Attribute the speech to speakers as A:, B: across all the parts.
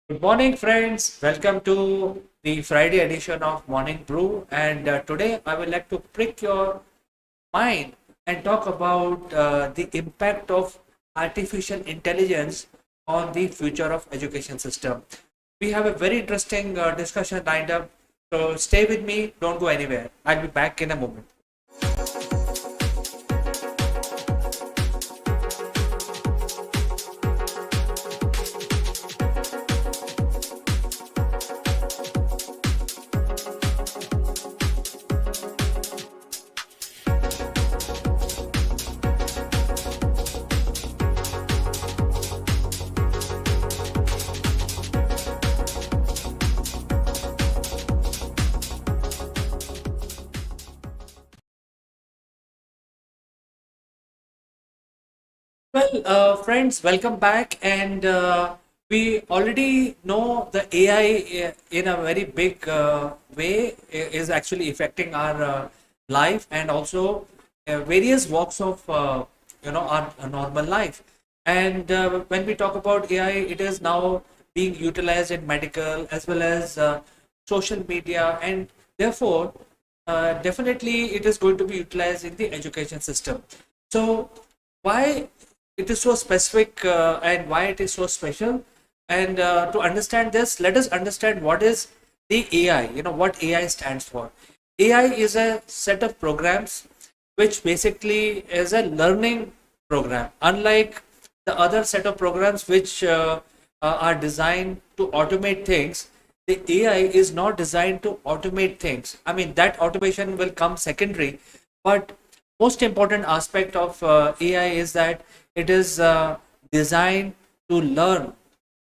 A: Good morning, friends. Welcome to the Friday edition of Morning Brew. And today I would like to prick your mind and talk about the impact of artificial intelligence on the future of education system. We have a very interesting discussion lined up. So stay with me. Don't go anywhere. I'll be back in a moment. Well, friends, welcome back. And we already know the AI in a very big way is actually affecting our life and also various walks of our normal life. And when we talk about AI, it is now being utilized in medical as well as social media, and therefore, definitely, it is going to be utilized in the education system. So, why it is so specific and why it is so special? And to understand this, let us understand what is the AI. You know what AI stands for. AI is a set of programs which basically is a learning program. Unlike the other set of programs which are designed to automate things, the AI is not designed to automate things. I mean, that automation will come secondary, but most important aspect of AI is that it is designed to learn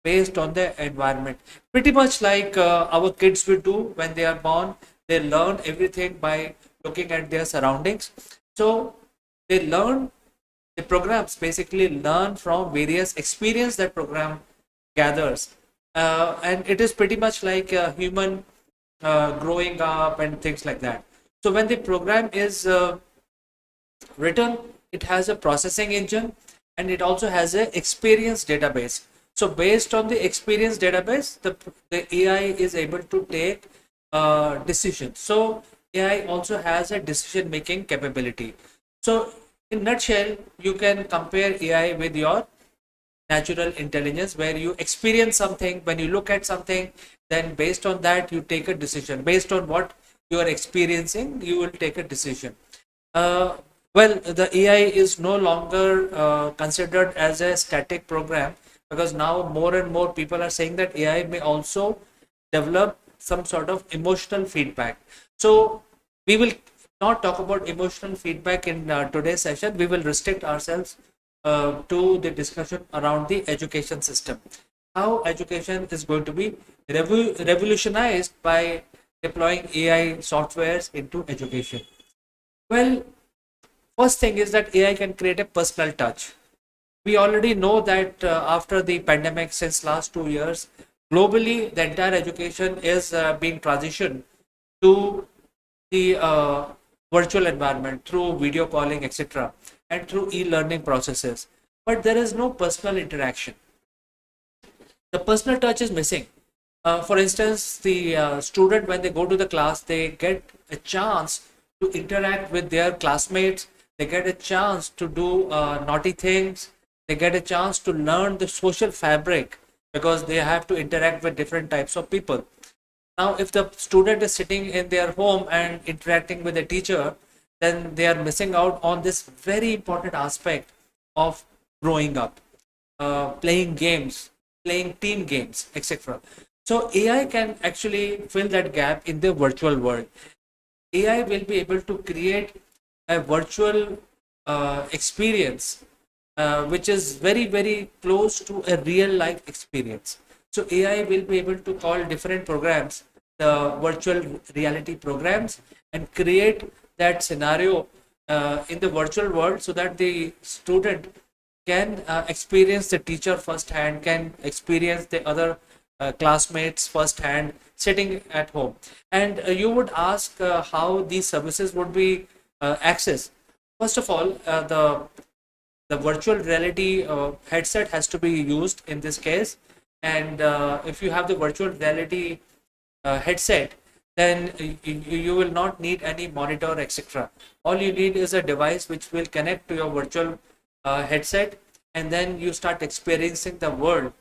A: based on the environment. Pretty much like our kids will do when they are born, they learn everything by looking at their surroundings. So they learn, the programs basically learn from various experience that program gathers. And it is pretty much like a human growing up and things like that. So when the program is written, it has a processing engine and it also has a experience database. So based on the experience database, the AI is able to take decisions. So AI also has a decision making capability. So in nutshell, you can compare AI with your natural intelligence, where you experience something, when you look at something, then based on that you take a decision. Based on what you are experiencing, you will take a decision. uh, well, the AI is no longer considered as a static program, because now more and more people are saying that AI may also develop some sort of emotional feedback. So we will not talk about emotional feedback in today's session. We will restrict ourselves to the discussion around the education system. How education is going to be revolutionized by deploying AI softwares into education. Well, first thing is that AI can create a personal touch. We already know that after the pandemic, since last 2 years, globally the entire education is being transitioned to the virtual environment through video calling, etc., and through e-learning processes. But there is no personal interaction. The personal touch is missing. For instance, the student, when they go to the class, they get a chance to interact with their classmates. They get a chance to do naughty things. They get a chance to learn the social fabric, because they have to interact with different types of people. Now, if the student is sitting in their home and interacting with a teacher, then they are missing out on this very important aspect of growing up, playing games, playing team games, etc. So AI can actually fill that gap in the virtual world. AI will be able to create a virtual experience which is very, very close to a real life experience. So AI will be able to call different programs the virtual reality programs and create that scenario in the virtual world, so that the student can experience the teacher firsthand, can experience the other classmates firsthand sitting at home. And you would ask how these services would be accessed. First of all, the virtual reality headset has to be used in this case. And if you have the virtual reality headset, then you will not need any monitor, etc. All you need is a device which will connect to your virtual headset, and then you start experiencing the world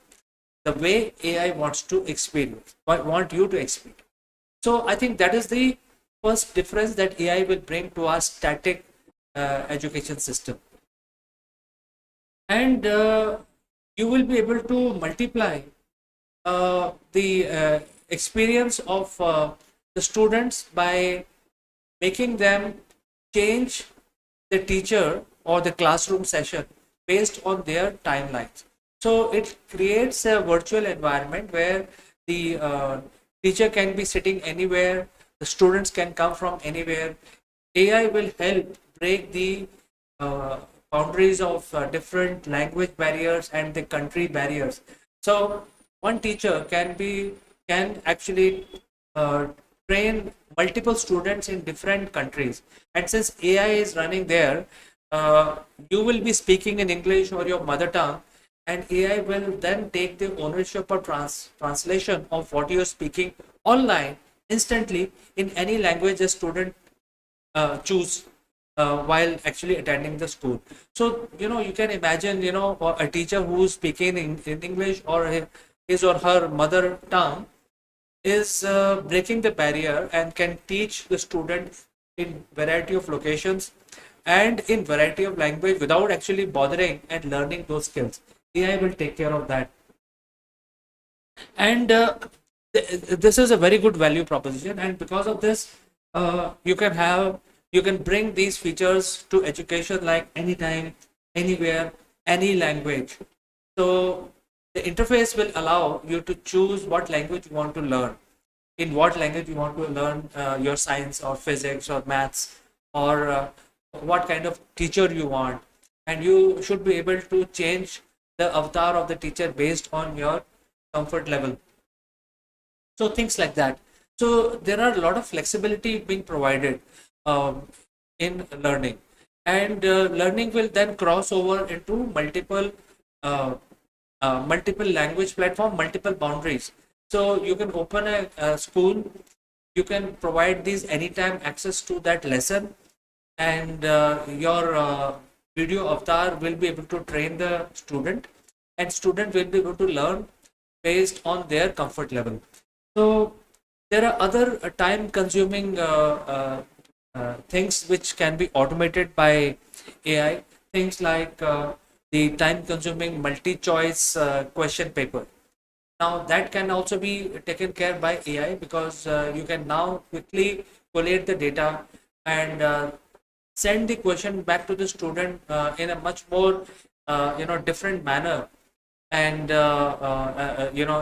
A: the way AI wants to experience, want you to experience. So I think that is the first difference that AI will bring to our static education system. And you will be able to multiply the experience of the students by making them change the teacher or the classroom session based on their timelines. So it creates a virtual environment where the teacher can be sitting anywhere, the students can come from anywhere. AI will help break the uh, boundaries of different language barriers and the country barriers. So one teacher can actually uh, train multiple students in different countries, and since AI is running there, uh, you will be speaking in English or your mother tongue, and AI will then take the ownership or translation of what you're speaking online instantly in any language a student choose while actually attending the school. So, you can imagine, a teacher who's speaking in English or his or her mother tongue is breaking the barrier and can teach the student in variety of locations and in variety of language without actually bothering and learning those skills. AI will take care of that. And this is a very good value proposition, and because of this, you can bring these features to education like anytime, anywhere, any language. So the interface will allow you to choose what language you want to learn, in what language you want to learn your science or physics or maths, or what kind of teacher you want, and you should be able to change the avatar of the teacher based on your comfort level. So things like that. So there are a lot of flexibility being provided um, in learning, and learning will then cross over into uh, multiple language platform, multiple boundaries. So you can open a school, you can provide these anytime access to that lesson, and your video avatar will be able to train the student, and student will be able to learn based on their comfort level. So there are other time consuming things which can be automated by AI, things like the time consuming multi choice question paper. Now that can also be taken care by AI, because you can now quickly collate the data and send the question back to the student in a much more different manner. And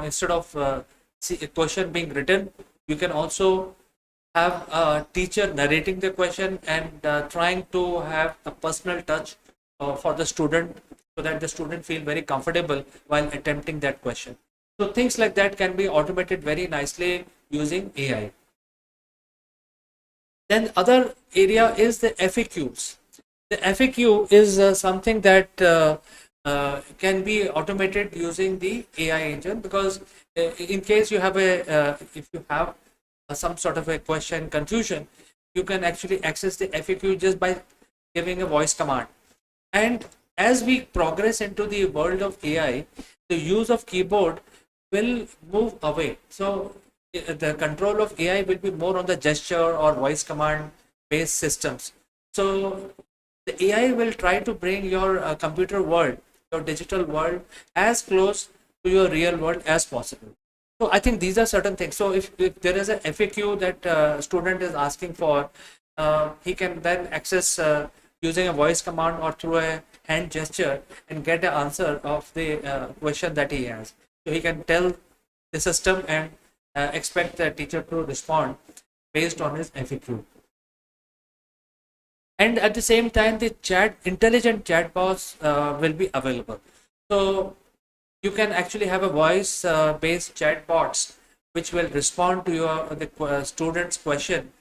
A: instead of a question being written, you can also have a teacher narrating the question and trying to have a personal touch for the student, so that the student feel very comfortable while attempting that question. So things like that can be automated very nicely using AI. Then other area is the FAQs. The FAQ is something that can be automated using the AI engine, because in case you have if you have some sort of a question confusion, you can actually access the FAQ just by giving a voice command. And as we progress into the world of AI, the use of keyboard will move away. So the control of AI will be more on the gesture or voice command based systems. So the AI will try to bring your computer world, your digital world, as close to your real world as possible. So I think these are certain things. So if there is a FAQ that student is asking for, he can then access using a voice command or through a hand gesture and get an answer of the question that he has. So he can tell the system and expect the teacher to respond based on his FAQ. And at the same time, the intelligent chatbots will be available. So you can actually have a voice based chatbots which will respond to your the student's question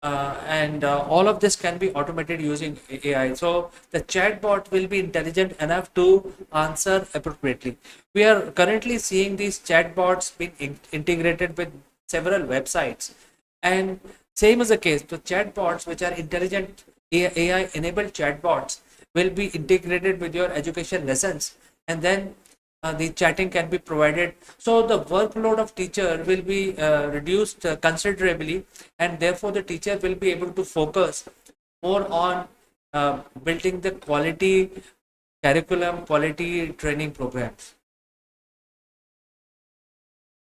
A: and all of this can be automated using AI. So the chatbot will be intelligent enough to answer appropriately. We are currently seeing these chatbots being integrated with several websites, and same is the case. The chatbots, which are intelligent AI-enabled chatbots, will be integrated with your education lessons, and then the chatting can be provided. So the workload of teacher will be reduced considerably, and therefore the teacher will be able to focus more on building the quality curriculum, quality training programs.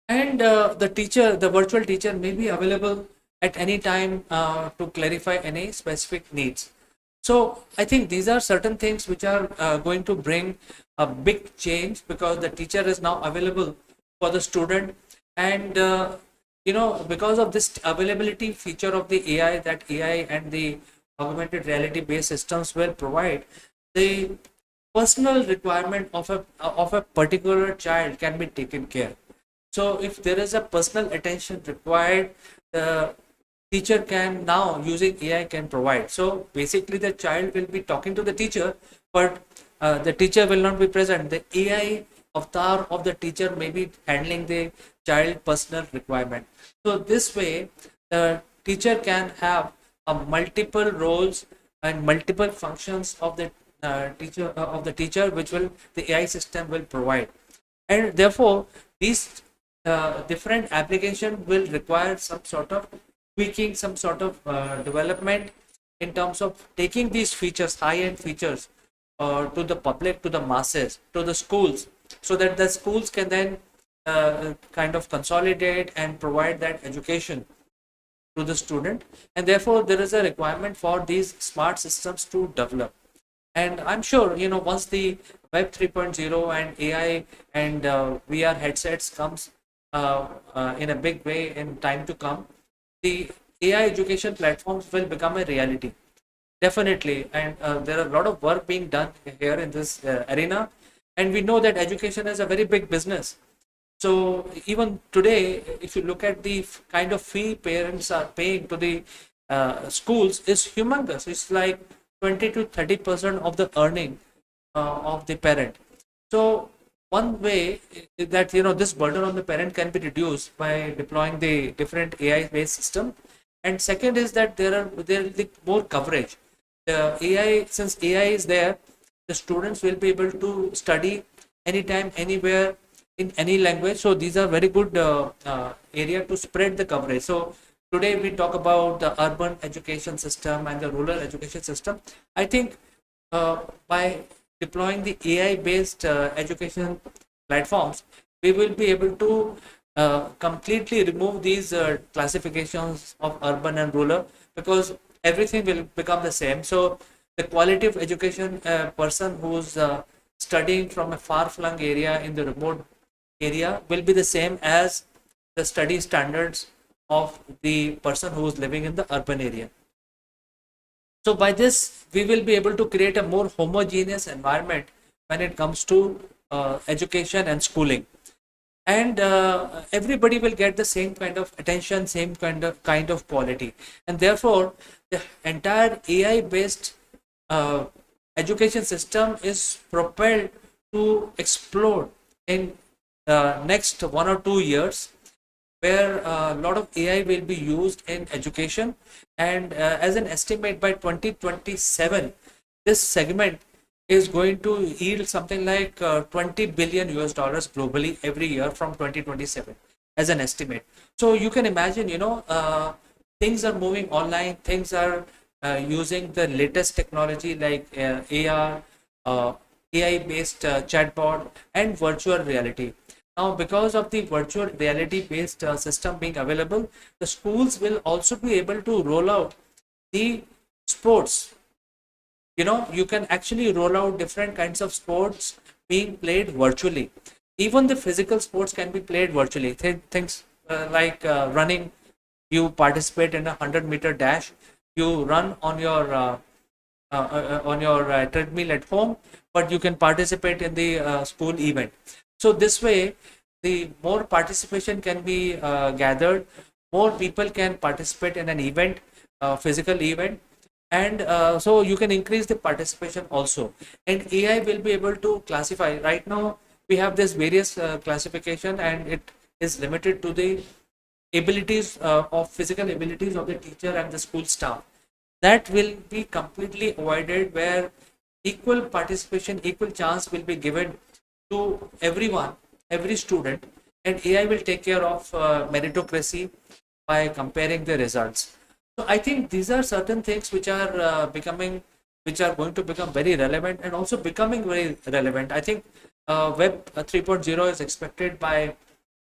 A: And the virtual teacher may be available at any time to clarify any specific needs. So I think these are certain things which are going to bring a big change, because the teacher is now available for the student. And because of this availability feature of the AI, that AI and the augmented reality based systems will provide, the personal requirement of a particular child can be taken care. So if there is a personal attention required, the teacher can now, using AI, can provide. So basically the child will be talking to the teacher, but the teacher will not be present. The AI avatar of the teacher may be handling the child personal requirement. So this way the teacher can have multiple roles and multiple functions of the teacher, which will the AI system will provide. And therefore these different application will require some sort of tweaking, some sort of development in terms of taking these features, high-end features, to the public, to the masses, to the schools, so that the schools can then kind of consolidate and provide that education to the student. And therefore there is a requirement for these smart systems to develop. And I'm sure, once the Web 3.0 and AI and VR headsets comes in a big way in time to come, the AI education platforms will become a reality. Definitely. And there are a lot of work being done here in this arena. And we know that education is a very big business. So even today, if you look at the kind of fee parents are paying to the schools, is humongous. It's like 20 to 30% of the earning of the parent. So one way that this burden on the parent can be reduced by deploying the different AI based system. And second is that there is more coverage. The AI, since AI is there, the students will be able to study anytime, anywhere, in any language. So these are very good area to spread the coverage. So today we talk about the urban education system and the rural education system. I think by deploying the AI based education platforms, we will be able to completely remove these classifications of urban and rural, because everything will become the same. So the quality of education, a person who's studying from a far-flung area in the remote area, will be the same as the study standards of the person who is living in the urban area. So by this, we will be able to create a more homogeneous environment when it comes to education and schooling. And everybody will get the same kind of attention, same kind of quality. And therefore, the entire AI based uh, education system is propelled to explode in next 1 or 2 years, where a lot of AI will be used in education. And as an estimate, by 2027, this segment is going to yield something like 20 billion US dollars globally every year from 2027, as an estimate. So you can imagine, things are moving online, things are using the latest technology like AR, AI based chatbot, and virtual reality. Now, because of the virtual reality based system being available, the schools will also be able to roll out the sports. You can actually roll out different kinds of sports being played virtually. Even the physical sports can be played virtually. Things like running, you participate in a 100-meter dash, you run on your treadmill at home, but you can participate in the school event. So this way, the more participation can be gathered, more people can participate in an event, physical event, and so you can increase the participation also. And AI will be able to classify. Right now we have this various classification, and it is limited to the abilities of physical abilities of the teacher and the school staff. That will be completely avoided, where equal participation, equal chance will be given to everyone, every student, and AI will take care of meritocracy by comparing the results. So I think these are certain things which are which are going to become very relevant and also becoming very relevant. I think Web 3.0 is expected by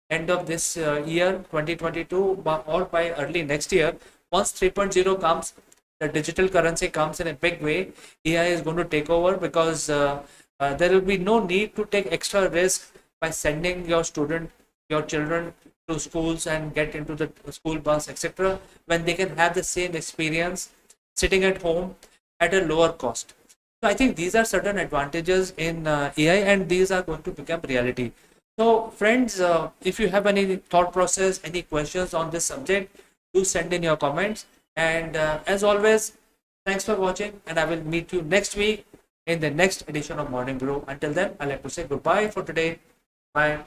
A: end of this year 2022, or by early next year. Once 3.0 comes, the digital currency comes in a big way, AI is going to take over, because there will be no need to take extra risk by sending your student, your children to schools and get into the school bus, etc., when they can have the same experience sitting at home at a lower cost. So I think these are certain advantages in AI, and these are going to become reality. So, friends, if you have any thought process, any questions on this subject, do send in your comments. And as always, thanks for watching, and I will meet you next week in the next edition of Morning Brew. Until then, I'd like to say goodbye for today. Bye.